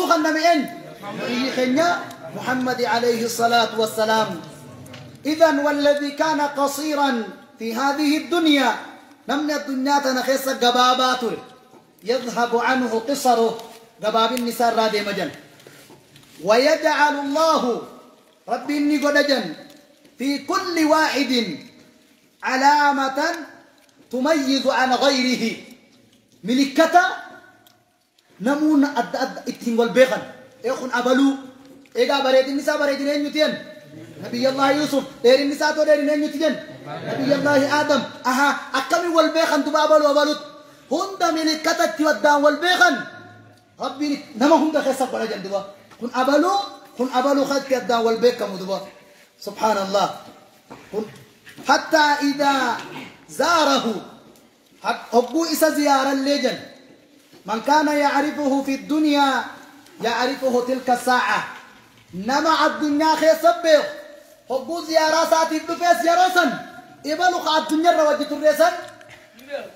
خنمين نبي خنيا محمد عليه الصلاة والسلام. إذن والذي كان قصيرا في هذه الدنيا نمني الدنيا تنخيص قبابات يذهب عنه قصره قباب النساء رادي مجن ويجعل الله ربي إني قدجن في كل واحد علامة تميز عن غيره ملكة نمون اتهم والبيخن يخون أبلو إيقا بريد النساء بريدين يتين نبي الله يوسف دير النساء تو دير يتين نبي الله آدم أها أكمل والبيخن تبابلو وبلوت هند ملكة تودان والبيخن ربي نما هند خيصف ولا جندوا كن أبلو خد كدان والبيخن مدوا سبحان الله حتى إذا زاره أبو إسا زيارة الليجن من كان يعرفه في الدنيا يعرفه تلك الساعة نمع الدنيا خيصبه أبو زيارة ساتي بفيس يروسن إبالو خا الدنيا روجت الرسن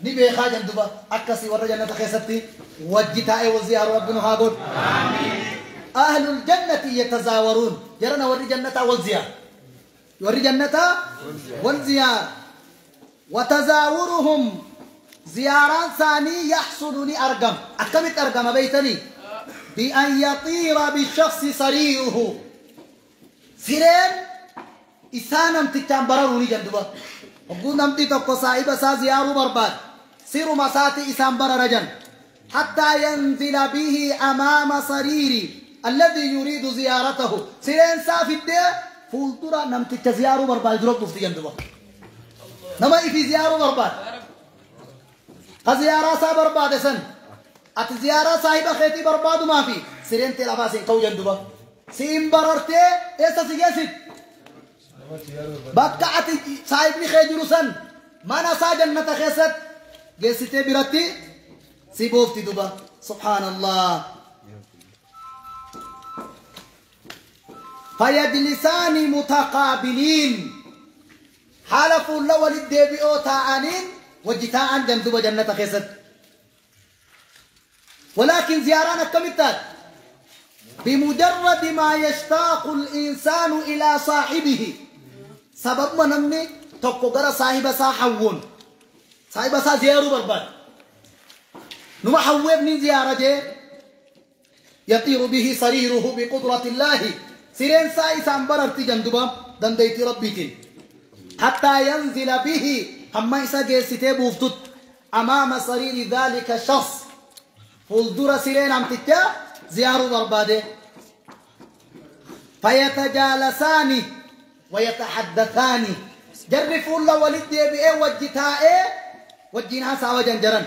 نبي خاجن دبا أكسي ورجنة خيصتي وجتاء وزيارة ربنا هاقول أهل الجنة يتزاورون يرنا ورجنة والزيارة ورجنة والزيارة وتزاورهم زياران ثاني يحصل لي أرقم أكمت أرقم بيتني بأن يطير بالشخص صريره سيرين إسانم تكتان برروني جندوبا وقول نمتي تقو صاحب سا زيارو برباد سيرو مساتي إسان بررجن حتى ينزل به أمام صريري الذي يريد زيارته سيرين سافي الدي فولتورا نمتي تزيارو برباد دروب دفتي جندوبا نما في زيارو برباد زيارة سا برباد سن أت زيارة صاحب خيتي برباد ما في سيرين تلافاسين قو جندوبا سيم بررتي إيسا سيجيسد بكعت صاحب خيجلو سن ما نسا جنة خيست جيستي برتي سيبوفتي دوبا سبحان الله فيجلسان متقابلين حلفوا الأول الدبيو تاعنين وجتاء جندوبا جنة خيست ولكن زياران كمتات بمجرد ما يشتاق الإنسان إلى صاحبه سبب منمي تقوغر صاحب سا حوون صاحب سا زيارو برباد نما حوون من زيارة جي يطير به سريره بقدرة الله سيرين ساي سامبررتي جندوبا دنديتي ربك حتى ينزل به أما إسا جيسيتي بوفتت أمام سرير ذلك الشخص فولدور سيرين عم تتيا زيارو برباده فيتجالسان ويتحدثان جرفوا الله ولدي بإيه وجتاء وجينها ساوى جنجرا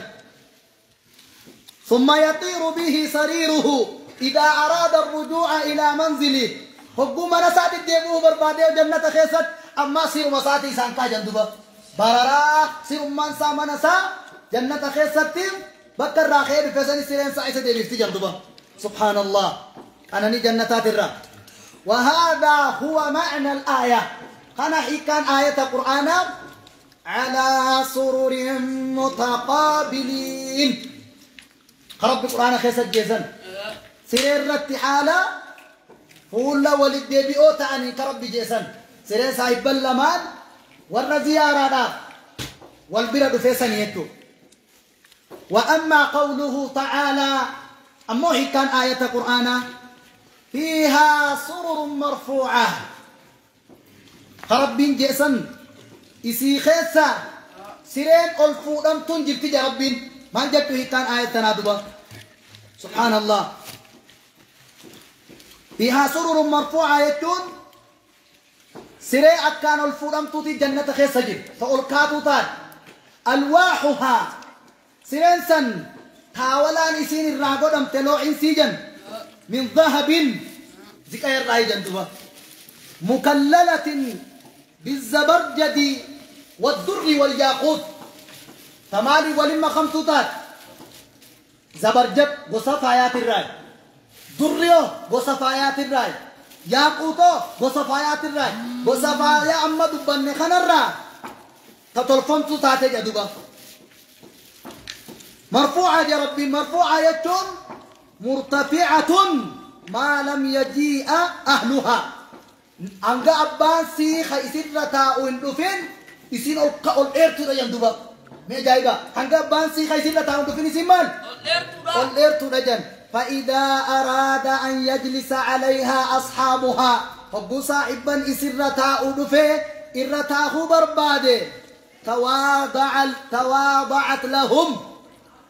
ثم يطير به سريره إذا أراد الرجوع إلى منزله حقوم نسات الديبوه برباده جنة خيست أما سير مساتي سانكا جندوبا برارا سير من سامنسا جنة خيست بكر راخير بفسن سيرين سايسة ديبفتي جندوبا سبحان الله أنني جنتات الرب وهذا هو معنى الآية أنا كان آية القرآن على سرر متقابلين رب القرآن خيسة جيزن سرير التحالة فولا ولد بيئو تعني كرب جيزن سرير صاحب اللمان والرزيارة والبرد فيسن يتو وأما قوله تعالى أما كان آية القرآن فيها سرر مرفوعة رب جيسن إسي خيسا سيرين الفودم تنجل تجا رب ما جبته كان آية تنادبا سبحان الله فيها سرر مرفوعة يتون سيرين أكان الفودم توتي جنة خيسا جب فألقاتو تاد ألواحها سيرين سن تاولان إسين الرابودم تلوعين سيجن من ذهب ذكاير راي جندوبا مكللة بالزبرجد والدر والياقوت تمالي ولما خمتوتات زبرجد وصفايات الراي دريو وصفايات الراي ياقوتو وصفايات الراي وصفايا أما دبن خنرا تطلفمتو تاتي جدوبا مرفوعة يا ربي مرفوعة يتون مرتفعة ما لم يجيء أهلها أنجا أبان سيخ إسرتا وندفن إسين أول إيرتو يندوبا ما جايبا أنجا أبان سيخ إسرتا وندفن إسين مال أول إيرتو رجن فإذا أراد أن يجلس عليها أصحابها فقصا إبن إسرتا وندفن إرتاه برباده تواضعت لهم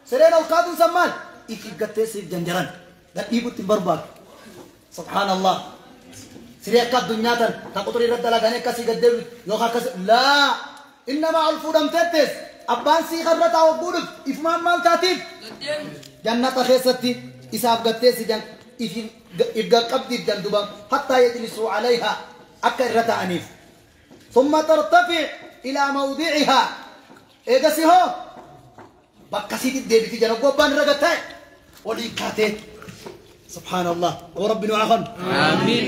سرنا القادم سمان إكي قتسي جنجران لا إيبوت برباد سبحان الله سريكا الدنيا تقطري رد لغاني كسي قدر يوخا كسي لا إنما الفودم تتس أبان سي خرطا وقولك إفمان مال تاتيب جنة خيستي إساب قتسي جن إفقا قبدي جندوبا حتى يجلسوا عليها أكا رتا أنيف ثم ترتفع إلى موضعها إيقاسي هو بكسيت الدبيتي جنوب وبان رغتاي وليكاتي سبحان الله وربنا عخن آمين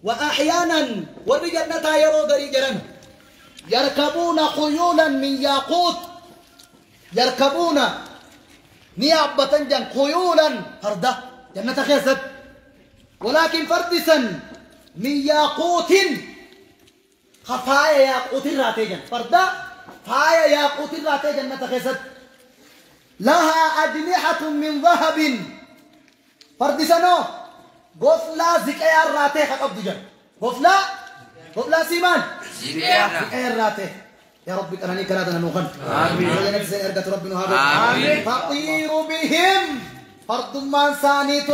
وأحيانا ورجلنا يرو غري جرن يركبون خيولا من ياقوت يركبون نيابة جن خيولا فردا جنة خيست ولكن فردسا من ياقوت خفايا ياقوت الراتجن فردا فايا ياقوت الراتجن جنة خيست لها أجنحة من ذهب فردسانو غفلا زكايا الراتي خقب جن غفلا سيمان زكايا الراتي يا ربي أنني كرادنا نوخن آمين يا نفسي أرجت ربنا هذا آمين تطير بهم فرد ما سانيت